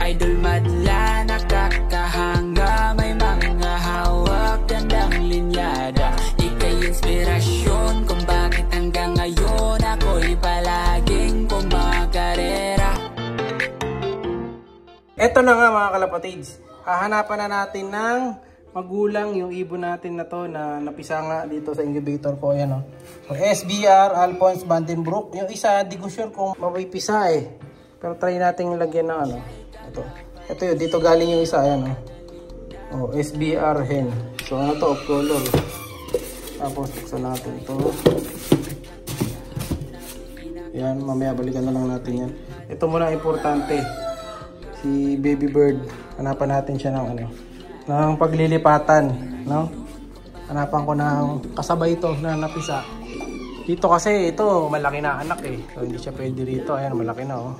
idol madla, nakakahanga, may mga hawak, gandang linyada. Ika'y inspirasyon kung bakit hanggang ngayon ako'y palaging kumakarera. Eto na nga mga kalapatids, hahanapan na natin ng magulang yung ibon natin na to na napisa nga dito sa incubator ko. Ayan, so, SBR Alphonse Vandenbroek. Yung isa, di ko sure kung mapipisa eh. Pero try natin lagyan ng ano. Ito yun, dito galing yung isa. Ayan, SBR hen. So ano to, off color. Tapos buksan natin ito. Ayan, mamaya balikan na lang natin yan. Ito muna importante. Si baby bird. Hanapan natin siya ng ng paglilipatan, no? Hanapan ko ng kasabay ito na napisa. Dito kasi ito malaki na anak eh. So hindi siya pwede rito. Ayan, malaki na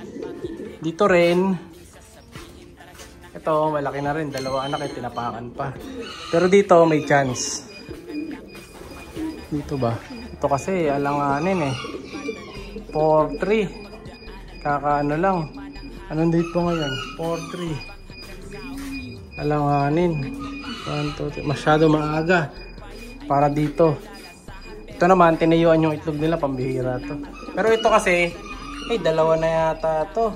Dito rin. Ito malaki na rin, dalawa anak eh, tinapakan pa. Pero dito may chance. Dito ba? Ito kasi alanganin eh. 4-3. Kakaano lang. Anong date po ngayon? 4-3. Alanganin. 1, 2, 3. Masyado maaga para dito. Ito naman, tinayuan yung itlog nila, pambihira to. Pero ito kasi, dalawa na yata to.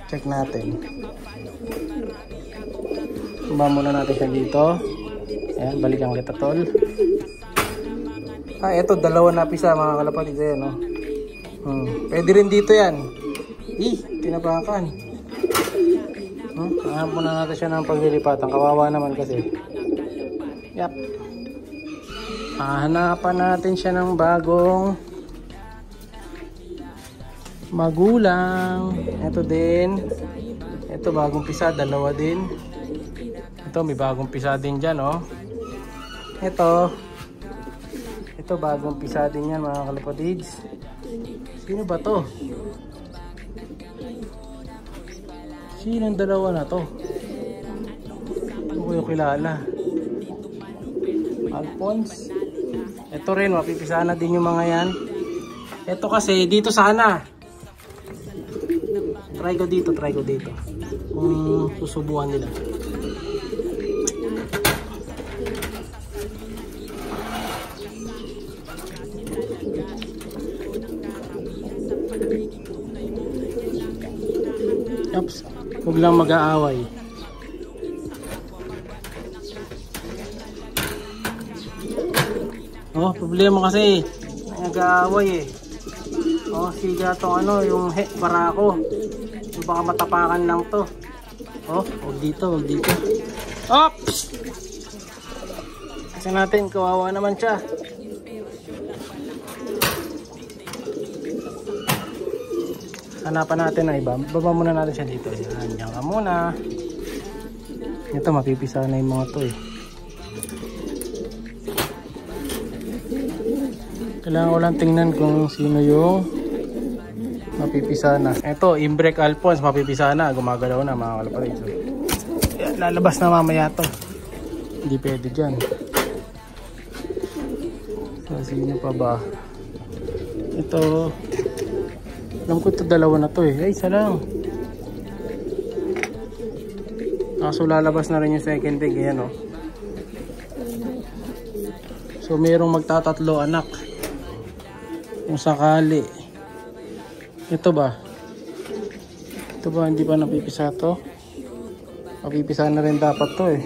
Check natin. Tumba muna natin siya dito. Ayan, balikan kita tol. Ito, dalawa na pisa mga kalapatid. Ayan, pwede rin dito yan. Tinapakan. Hanap muna natin siya ng paglilipatan. Kawawa naman kasi. Yap. Hahanapan natin siya ng bagong magulang. Ito din. Ito bagong pisa. Dalawa din. Ito may bagong pisa din dyan. Ito bagong pisa din yan mga kalapatids. Sino ba to? Sinong dalawa na to? Hindi ko yung kilala. Alphonse. Ito rin, mapipisa na din yung mga yan. Ito kasi, dito sana. Try ko dito. Kung susubukan nila. Oops. Huwag lang mag-aaway. Problema kasi nag-aaway eh. Siga tong yung barako. Baka matapakan lang to. Huwag dito. Oops! Kasi natin, kawawa naman siya. Hanapan natin na iba. Baba muna natin siya dito. Diyan ka muna. Ito, mapipisa na yung mga to eh. Kailangan ko lang tingnan kung sino yung mapipisa na. Ito, Imbrek Alphonse, mapipisa na. Gumagalaw na mga kalapatid. Lalabas na mamaya to. Hindi pwede dyan. So, sino pa ba? Ito. Alam ko ito dalawa na to eh. Isa lang. Kaso lalabas na rin yung second egg. Ayan So mayroong magtatatlo anak. Kung sakali. Ito ba? Hindi pa napipisa to? Mapipisa na rin dapat to eh.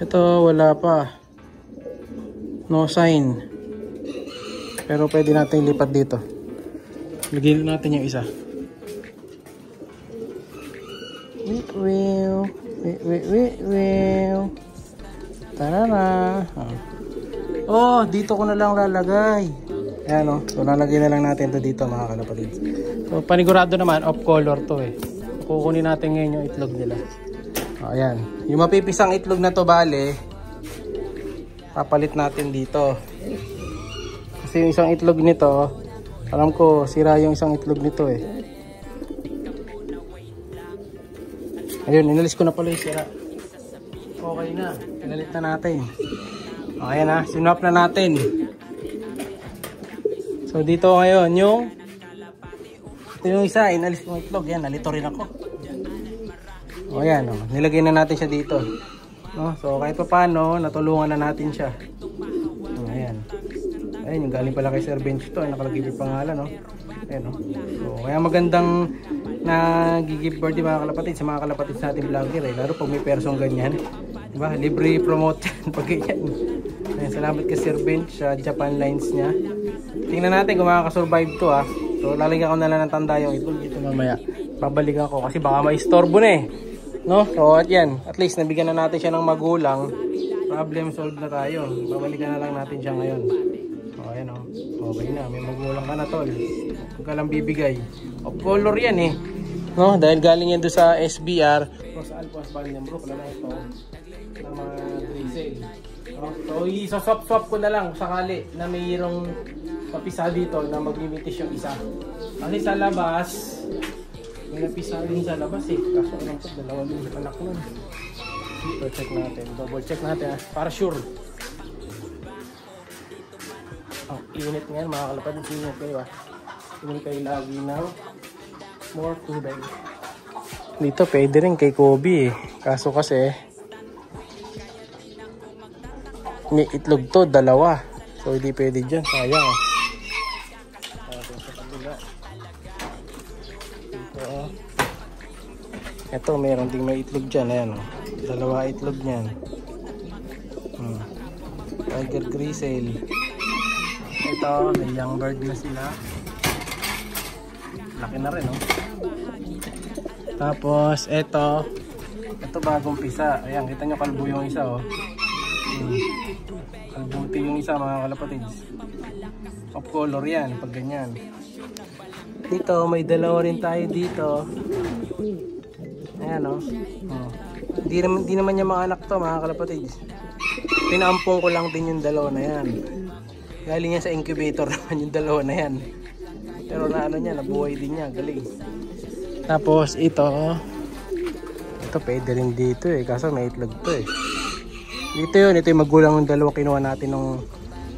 Ito wala pa. No sign. Pero pwede natin lipat dito. Lagyan natin yung isa. Tara na. Dito ko na lang lalagay. Ayan So lalagay na lang natin ito dito mga kalapatid. So panigurado naman off color to eh. Kukunin natin ngayon yung itlog nila. Ayan. Yung mapipisang itlog na to bale, papalit natin dito. Kasi yung isang itlog nito, alam ko sira yung isang itlog nito eh. Ayun, inalis ko na pala yung sira. Okay na, inalit na natin. Ayan sinwap na natin. So dito ngayon yung isa, inalis yung itlog. Yan, nalito rin ako. O yan, o. Nilagay na natin siya dito. No? So kahit pa paano, natulungan na natin siya. O, ayan. Ayan, yung galing pala kay Sir Bench to. Nakalagay yung pangalan, no? Ayan, no? So kaya magandang nag-give birthday mga kalapatid sa mga kalapatid natin vlogger eh. Lalo pag may persong ganyan. Diba? Libre promote yan pag ganyan. Ayan, salamat kay Sir Bench sa Japan Lines niya. Tingnan natin kung makakasurvive to ah. So lalagyan ko na lang ng tanda yung itlog dito mamaya. Babalikan ko kasi baka maistorbo na eh. No? So at yan, at least nabigyan na natin siya ng magulang. Problem solved na tayo. Babalikan na lang natin siya ngayon. O ayan o. Okay na, may magulang ka na tol. Huwag ka lang bibigay. Of color yan eh. No? Dahil galing yan doon sa SBR. O sa Alphonse Vandenbroek na lang ito. Na mga drizzle. So i-swap ko na lang sakali na mayroong papisa dito na maglimitis yung isa. Kasi sa labas, may napisa rin sa labas eh. Kaso alam ko, dalawa din yung anak nun. So check natin. Double check natin para sure. Ang init ngayon mga kalapatid. Init kayo ah. Init kayo lagi ng more tubig. Dito pwede rin kay Kobe eh. Kaso kasi may itlog to, dalawa. So hindi pwede dyan. Sayang eh. Ito, meron ding may itlog dyan. Ayan, oh. Dalawa itlog niyan. Tiger Grizzle. Ito, may young bird na sila. Laki na rin, oh. Tapos, ito bagong pisa. Ayan, kita nyo kalbo yung isa, oh. Kalbuti yung isa, mga kalapatids. Of color yan, pag ganyan. Dito, may dalawa rin tayo dito. Ayan o. Di naman niya mga anak to mga kalapatids. Pinaampong ko lang din yung dalawa na yan. Galing yan sa incubator naman yung dalawa na yan. Pero na ano niya, nabuhay din niya. Galing. Tapos ito pwede rin dito eh. Kaso may itlog to eh. Dito yun. Ito yung magulang ng dalawa. Kinuha natin ng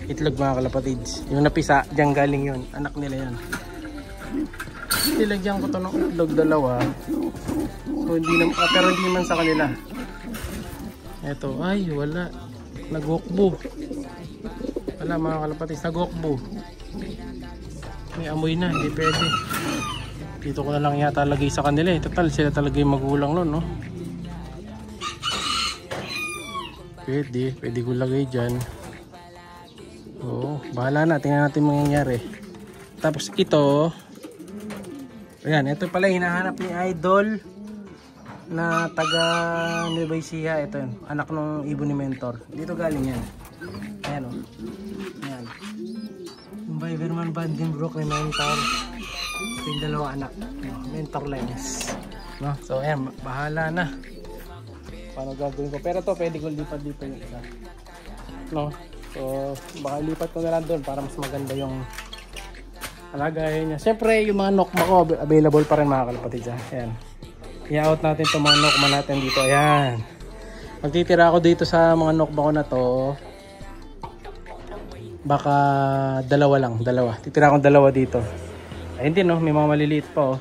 itlog mga kalapatids. Yung napisa, dyan galing yun. Anak nila yan. Nilagyan ko to ng itlog dalawa. So hindi naman, pero hindi man sa kanila. Eto, ay wala. Nagwokbo. Wala mga kalapatid, nagwokbo. May amoy na, hindi pwede. Dito ko na lang yata lagay sa kanila eh. Total, sila talaga yung magulang nun, no? Pwede ko lagay dyan. Oo, bahala na, tingnan natin mangyayari. Tapos ito, ayan, ito pala hinahanap ni Idol na taga Nueva Ecija. Ito yun, anak ng ibon ni Mentor. Dito galing yan. Ayan o. Ayan. Yung Biberman Vandenbroek ni Mentor. Ito yung dalawa anak. Mentor lens. No? So ayan, bahala na. Paano gagawin ko. Pero to pwede ko lipat-lipat yung isa. No? So baka lipat ko na lang doon para mas maganda yung alagayin niya. Siyempre yung mga nokma ko available pa rin mga kalapatid. Ayan. I-out natin itong mga nokma natin dito. Ayan. Magtitira ako dito sa mga nokma ko na to. Baka dalawa. Titira akong dalawa dito. Ayun din, no? May mga maliliit pa, oh.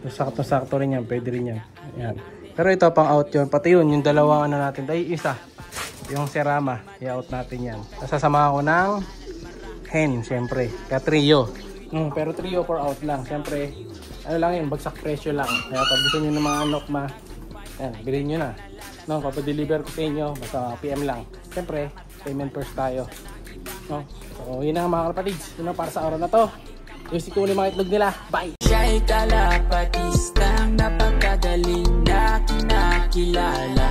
Sakto-sakto rin yan. Pwede rin yan. Ayan. Pero ito pang out yun. Pati yun, yung dalawa ano natin. Ay, isa. Yung serama. I-out natin yan. Sasama ko ng hen, siyempre. Kaya trio. Pero trio for out lang. Siyempre, ano lang yun, bagsak presyo lang. Kaya pag gusto nyo ng mga nokma, ayan, bilhin nyo na. No, papadeliver ko sa inyo. Basta PM lang. Siyempre, payment first tayo. No? So, yun na mga kalapatids. Yun na para sa araw na to. Yung sikunin mga itlog nila. Bye! Siya'y kalapatistang napakagaling na kinakilala.